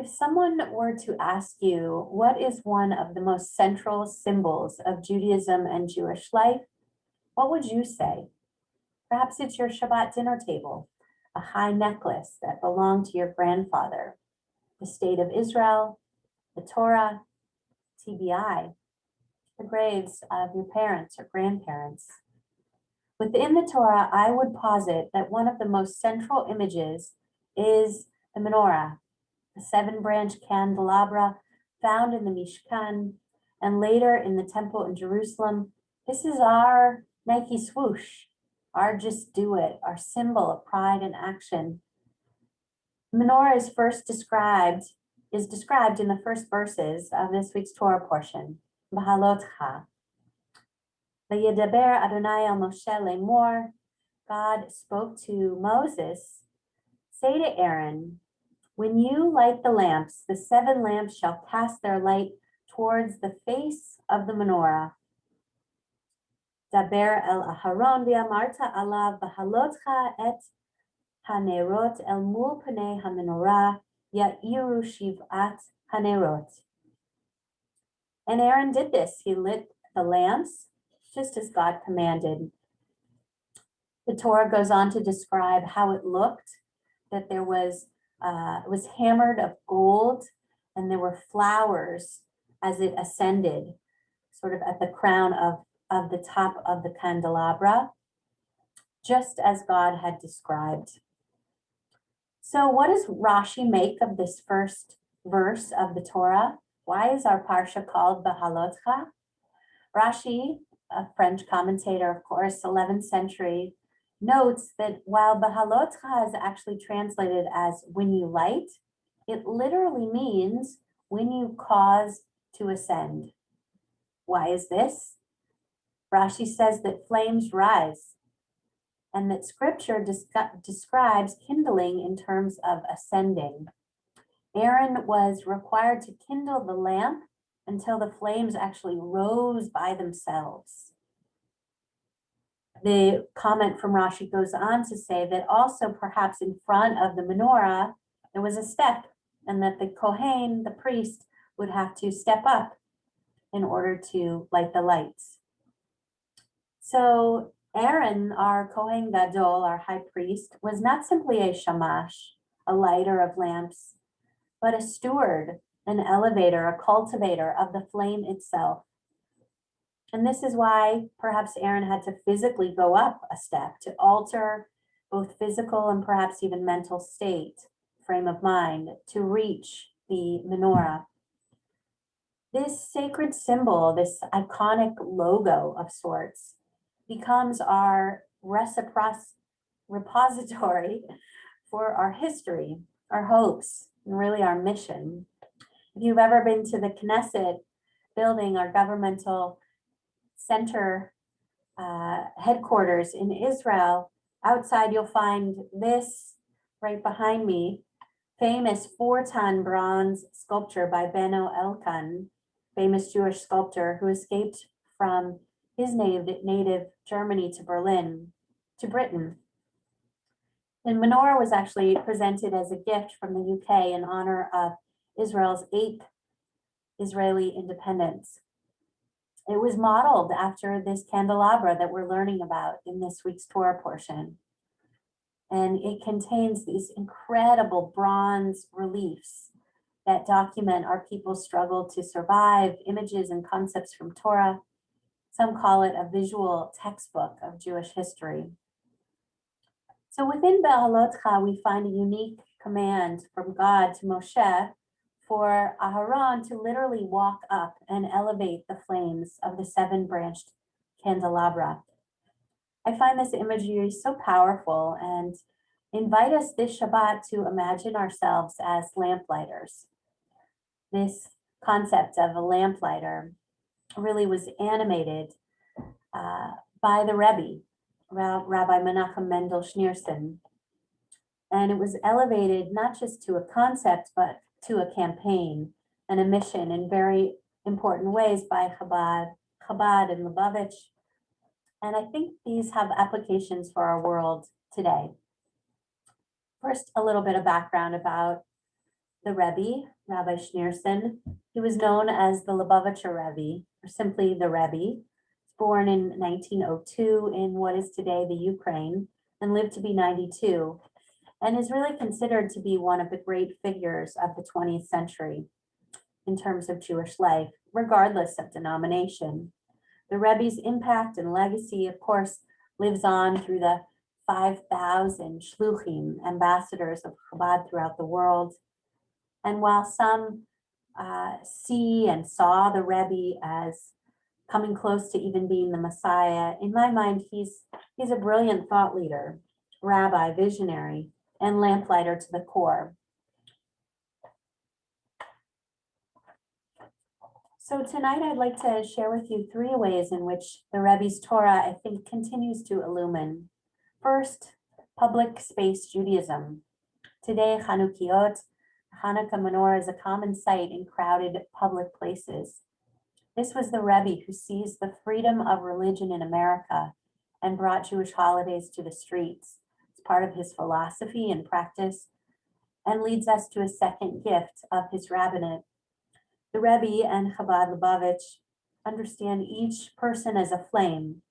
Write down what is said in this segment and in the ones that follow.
If someone were to ask you, what is one of the most central symbols of Judaism and Jewish life, what would you say? Perhaps it's your Shabbat dinner table, a high necklace that belonged to your grandfather, the state of Israel, the Torah, TBI, the graves of your parents or grandparents. Within the Torah, I would posit that one of the most central images is the menorah, the 7-branch candelabra found in the Mishkan and later in the temple in Jerusalem. This is our Nike swoosh, our just do it, our symbol of pride and action. Menorah is described in the first verses of this week's Torah portion, Behalotecha. Vayedaber Adonai el Moshe lemor. God spoke to Moses, say to Aaron, when you light the lamps, the 7 lamps shall cast their light towards the face of the menorah. Daber el Aharon v'amarta alav Behalotecha et hanerot el mul panei hamenorah ya'iru shiv'at hanerot. And Aaron did this. He lit the lamps just as God commanded. The Torah goes on to describe how it looked, that it was hammered of gold and there were flowers as it ascended, sort of at the crown of the top of the candelabra, just as God had described. So what does Rashi make of this first verse of the Torah? Why is our parsha called Behalotecha? Rashi, a French commentator, of course, 11th century, notes that while Behalotecha is actually translated as when you light, it literally means when you cause to ascend. Why is this? Rashi says that flames rise and that scripture describes kindling in terms of ascending. Aaron was required to kindle the lamp until the flames actually rose by themselves. The comment from Rashi goes on to say that also perhaps in front of the menorah, there was a step and that the Kohen, the priest, would have to step up in order to light the lights. So Aaron, our Kohen Gadol, our high priest, was not simply a shamash, a lighter of lamps, but a steward, an elevator, a cultivator of the flame itself. And this is why perhaps Aaron had to physically go up a step to alter both physical and perhaps even mental state, frame of mind, to reach the menorah. This sacred symbol, this iconic logo of sorts, becomes our repository for our history, our hopes, and really our mission. If you've ever been to the Knesset building, our governmental center headquarters in Israel, outside you'll find this right behind me, famous 4-ton bronze sculpture by Beno Elkan, famous Jewish sculptor who escaped from his native Germany to Britain. And menorah was actually presented as a gift from the UK in honor of Israel's 8th Israeli independence. It was modeled after this candelabra that we're learning about in this week's Torah portion. And it contains these incredible bronze reliefs that document our people's struggle to survive, images and concepts from Torah. Some call it a visual textbook of Jewish history. So within Behalotecha, we find a unique command from God to Moshe for Aharon to literally walk up and elevate the flames of the 7-branched candelabra. I find this imagery so powerful and invite us this Shabbat to imagine ourselves as lamplighters. This concept of a lamplighter really was animated by the Rabbi, Rabbi Menachem Mendel Schneerson. And it was elevated not just to a concept, but to a campaign and a mission in very important ways by Chabad and Lubavitch. And I think these have applications for our world today. First, a little bit of background about The Rebbe, Rabbi Schneerson, he was known as the Lubavitcher Rebbe, or simply the Rebbe, born in 1902 in what is today the Ukraine, and lived to be 92, and is really considered to be one of the great figures of the 20th century in terms of Jewish life, regardless of denomination. The Rebbe's impact and legacy, of course, lives on through the 5,000 shluchim, ambassadors of Chabad throughout the world. And while some see and saw the Rebbe as coming close to even being the Messiah, in my mind, he's a brilliant thought leader, rabbi, visionary, and lamplighter to the core. So tonight I'd like to share with you 3 ways in which the Rebbe's Torah, I think, continues to illumine. First, public space Judaism. Today, Chanukiot, Hanukkah menorah, is a common sight in crowded public places. This was the Rebbe who seized the freedom of religion in America and brought Jewish holidays to the streets. It's part of his philosophy and practice, and leads us to a second gift of his rabbinate. The Rebbe and Chabad Lubavitch understand each person as a flame.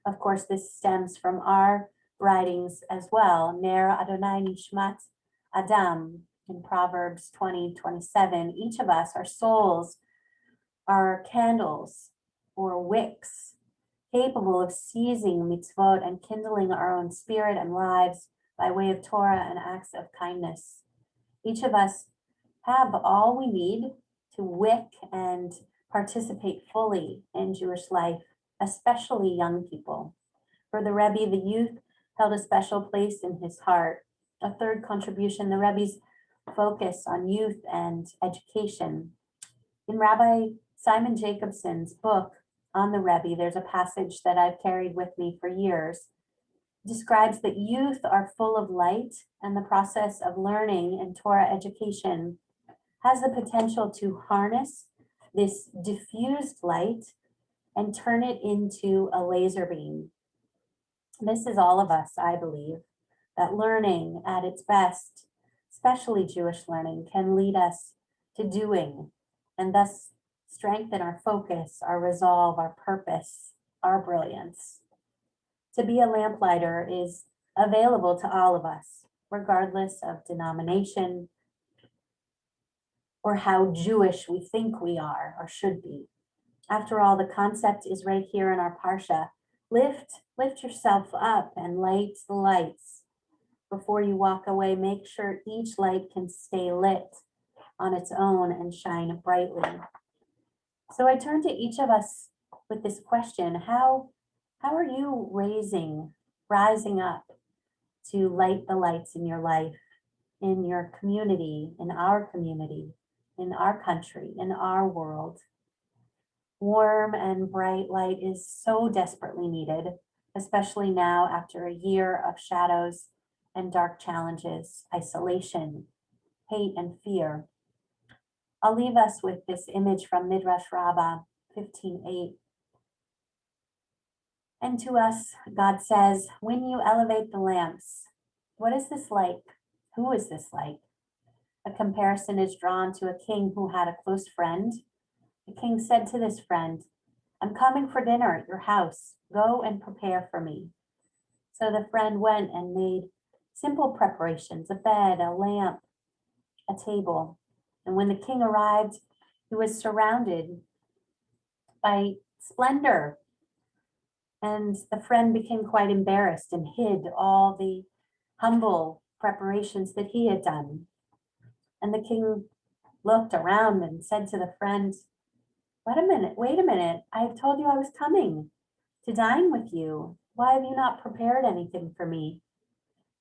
Of course, this stems from our writings as well. Ner Adonai Nishmat Adam in Proverbs 20:27. Each of us, our souls, are candles or wicks, capable of seizing mitzvot and kindling our own spirit and lives by way of Torah and acts of kindness. Each of us have all we need to wick and participate fully in Jewish life, especially young people. For the Rebbe, the youth held a special place in his heart. A third contribution, the Rebbe's focus on youth and education. In Rabbi Simon Jacobson's book on the Rebbe, there's a passage that I've carried with me for years. It describes that youth are full of light, and the process of learning and Torah education has the potential to harness this diffused light and turn it into a laser beam. This is all of us, I believe, that learning at its best, especially Jewish learning, can lead us to doing, and thus strengthen our focus, our resolve, our purpose, our brilliance. To be a lamplighter is available to all of us, regardless of denomination or how Jewish we think we are or should be. After all, the concept is right here in our Parsha. Lift yourself up and light the lights. Before you walk away, make sure each light can stay lit on its own and shine brightly. So I turn to each of us with this question: how are you rising up to light the lights in your life, in your community, in our country, in our world? Warm and bright light is so desperately needed, especially now after a year of shadows and dark challenges, isolation, hate, and fear. I'll leave us with this image from Midrash Rabbah 15:8. And to us, God says, when you elevate the lamps, what is this like? Who is this like? A comparison is drawn to a king who had a close friend. The king said to this friend, I'm coming for dinner at your house. Go and prepare for me. So the friend went and made simple preparations, a bed, a lamp, a table. And when the king arrived, he was surrounded by splendor. And the friend became quite embarrassed and hid all the humble preparations that he had done. And the king looked around and said to the friend, wait a minute, I've told you I was coming to dine with you. Why have you not prepared anything for me?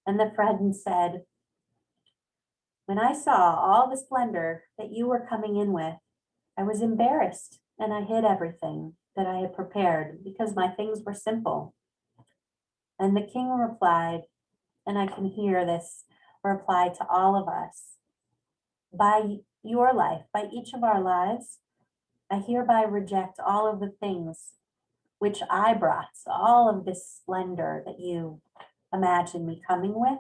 And the friend said, when I saw all the splendor that you were coming in with, I was embarrassed and I hid everything that I had prepared because my things were simple. And the king replied, and I can hear this reply to all of us, by your life, by each of our lives, I hereby reject all of the things which I brought, all of this splendor that you imagine me coming with,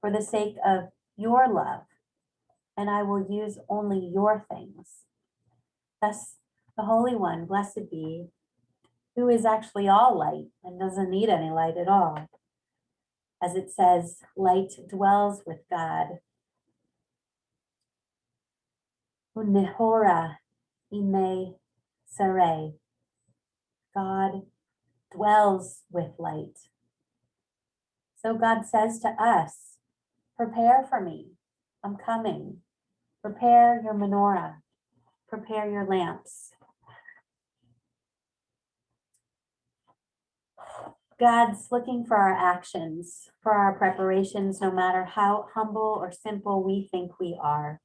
for the sake of your love and I will use only your things. Thus, the Holy One, blessed be, who is actually all light and doesn't need any light at all. As it says, light dwells with God. Unehora ime sere. God dwells with light. So God says to us, prepare for me. I'm coming. Prepare your menorah. Prepare your lamps. God's looking for our actions, for our preparations, no matter how humble or simple we think we are.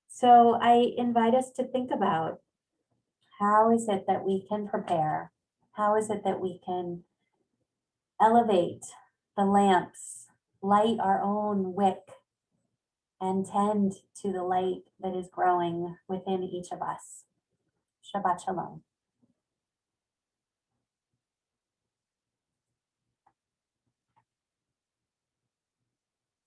So I invite us to think about, how is it that we can prepare? How is it that we can elevate the lamps, light our own wick, and tend to the light that is growing within each of us? Shabbat Shalom.